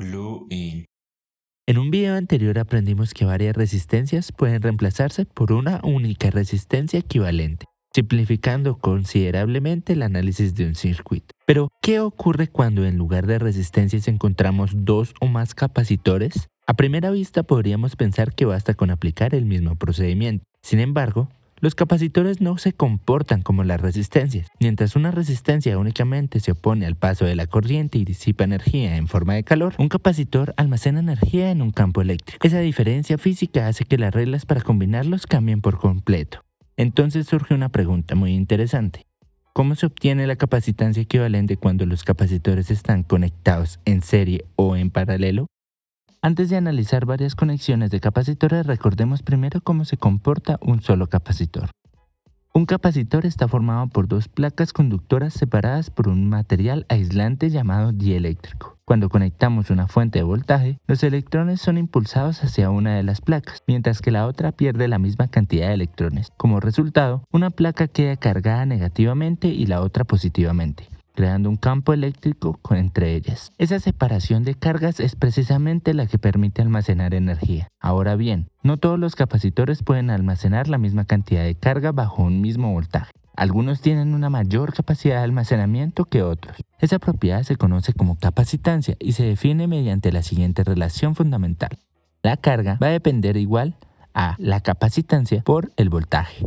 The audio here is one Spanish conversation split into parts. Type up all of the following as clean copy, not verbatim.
Blue in. En un video anterior aprendimos que varias resistencias pueden reemplazarse por una única resistencia equivalente, simplificando considerablemente el análisis de un circuito. Pero, ¿qué ocurre cuando en lugar de resistencias encontramos dos o más capacitores? A primera vista podríamos pensar que basta con aplicar el mismo procedimiento. Sin embargo, los capacitores no se comportan como las resistencias. Mientras una resistencia únicamente se opone al paso de la corriente y disipa energía en forma de calor, un capacitor almacena energía en un campo eléctrico. Esa diferencia física hace que las reglas para combinarlos cambien por completo. Entonces surge una pregunta muy interesante. ¿Cómo se obtiene la capacitancia equivalente cuando los capacitores están conectados en serie o en paralelo? Antes de analizar varias conexiones de capacitores, recordemos primero cómo se comporta un solo capacitor. Un capacitor está formado por dos placas conductoras separadas por un material aislante llamado dieléctrico. Cuando conectamos una fuente de voltaje, los electrones son impulsados hacia una de las placas, mientras que la otra pierde la misma cantidad de electrones. Como resultado, una placa queda cargada negativamente y la otra positivamente, creando un campo eléctrico entre ellas. Esa separación de cargas es precisamente la que permite almacenar energía. Ahora bien, no todos los capacitores pueden almacenar la misma cantidad de carga bajo un mismo voltaje. Algunos tienen una mayor capacidad de almacenamiento que otros. Esa propiedad se conoce como capacitancia y se define mediante la siguiente relación fundamental. La carga va a depender igual a la capacitancia por el voltaje.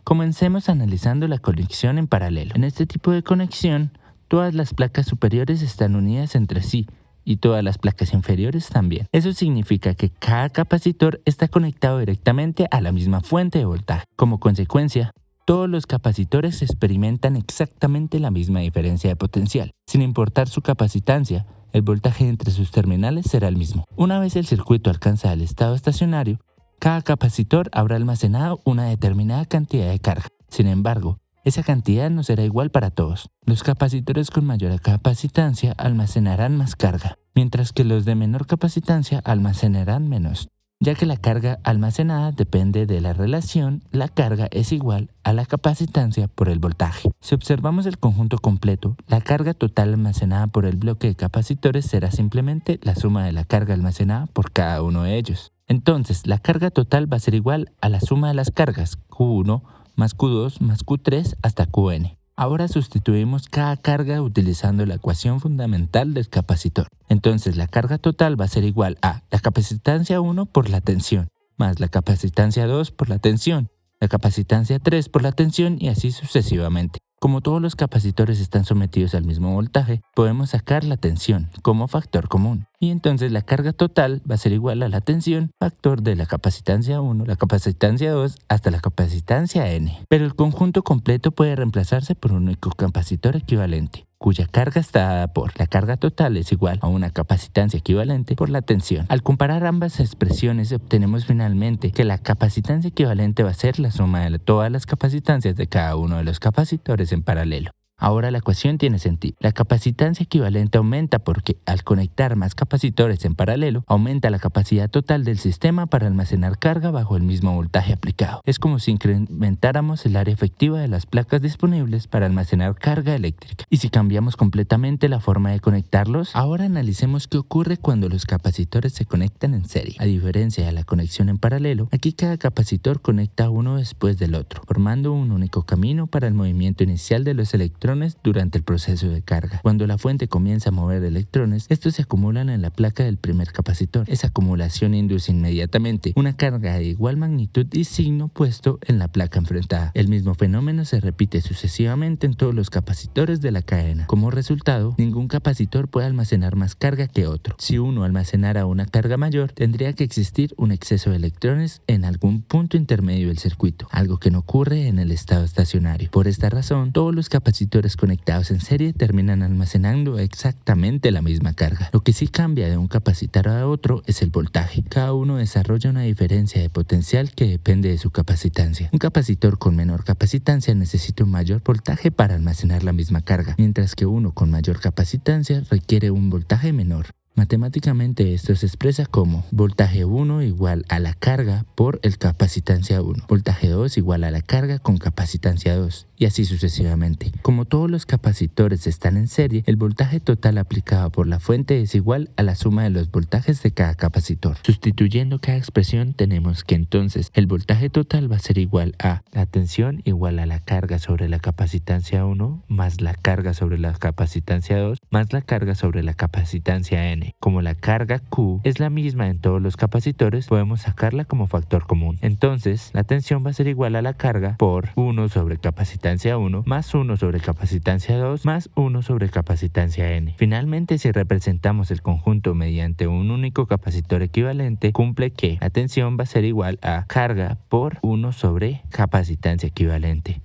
Comencemos analizando la conexión en paralelo. En este tipo de conexión, todas las placas superiores están unidas entre sí y todas las placas inferiores también. Eso significa que cada capacitor está conectado directamente a la misma fuente de voltaje. Como consecuencia, todos los capacitores experimentan exactamente la misma diferencia de potencial. Sin importar su capacitancia, el voltaje entre sus terminales será el mismo. Una vez el circuito alcanza el estado estacionario, cada capacitor habrá almacenado una determinada cantidad de carga. Sin embargo, esa cantidad no será igual para todos. Los capacitores con mayor capacitancia almacenarán más carga, mientras que los de menor capacitancia almacenarán menos. Ya que la carga almacenada depende de la relación, la carga es igual a la capacitancia por el voltaje. Si observamos el conjunto completo, la carga total almacenada por el bloque de capacitores será simplemente la suma de la carga almacenada por cada uno de ellos. Entonces, la carga total va a ser igual a la suma de las cargas Q1 más Q2 más Q3 hasta Qn. Ahora sustituimos cada carga utilizando la ecuación fundamental del capacitor. Entonces, la carga total va a ser igual a la capacitancia 1 por la tensión, más la capacitancia 2 por la tensión, la capacitancia 3 por la tensión y así sucesivamente. Como todos los capacitores están sometidos al mismo voltaje, podemos sacar la tensión como factor común. Y entonces la carga total va a ser igual a la tensión, factor de la capacitancia 1, la capacitancia 2, hasta la capacitancia n. Pero el conjunto completo puede reemplazarse por un único capacitor equivalente, cuya carga está dada por la carga total es igual a una capacitancia equivalente por la tensión. Al comparar ambas expresiones obtenemos finalmente que la capacitancia equivalente va a ser la suma de todas las capacitancias de cada uno de los capacitores en paralelo. Ahora la ecuación tiene sentido. La capacitancia equivalente aumenta porque al conectar más capacitores en paralelo, aumenta la capacidad total del sistema para almacenar carga bajo el mismo voltaje aplicado. Es como si incrementáramos el área efectiva de las placas disponibles para almacenar carga eléctrica. Y si cambiamos completamente la forma de conectarlos, ahora analicemos qué ocurre cuando los capacitores se conectan en serie. A diferencia de la conexión en paralelo, aquí cada capacitor conecta uno después del otro, formando un único camino para el movimiento inicial de los electrones durante el proceso de carga. Cuando la fuente comienza a mover electrones, estos se acumulan en la placa del primer capacitor. Esa acumulación induce inmediatamente una carga de igual magnitud y signo puesto en la placa enfrentada. El mismo fenómeno se repite sucesivamente en todos los capacitores de la cadena. Como resultado, ningún capacitor puede almacenar más carga que otro. Si uno almacenara una carga mayor, tendría que existir un exceso de electrones en algún punto intermedio del circuito, algo que no ocurre en el estado estacionario. Por esta razón, todos los capacitores conectados en serie terminan almacenando exactamente la misma carga. Lo que sí cambia de un capacitor a otro es el voltaje. Cada uno desarrolla una diferencia de potencial que depende de su capacitancia. Un capacitor con menor capacitancia necesita un mayor voltaje para almacenar la misma carga, mientras que uno con mayor capacitancia requiere un voltaje menor. Matemáticamente esto se expresa como voltaje 1 igual a la carga por el capacitancia 1, voltaje 2 igual a la carga con capacitancia 2 y así sucesivamente. Como todos los capacitores están en serie, el voltaje total aplicado por la fuente es igual a la suma de los voltajes de cada capacitor. Sustituyendo cada expresión tenemos que entonces el voltaje total va a ser igual a la tensión igual a la carga sobre la capacitancia 1 más la carga sobre la capacitancia 2 más la carga sobre la capacitancia N. Como la carga Q es la misma en todos los capacitores, podemos sacarla como factor común. Entonces la tensión va a ser igual a la carga por 1 sobre capacitancia 1 más 1 sobre capacitancia 2 más 1 sobre capacitancia N. Finalmente, si representamos el conjunto mediante un único capacitor equivalente, cumple que la tensión va a ser igual a carga por 1 sobre capacitancia equivalente.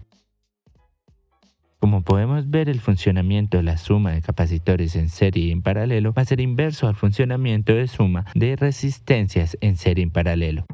Como podemos ver, el funcionamiento de la suma de capacitores en serie y en paralelo va a ser inverso al funcionamiento de suma de resistencias en serie y en paralelo.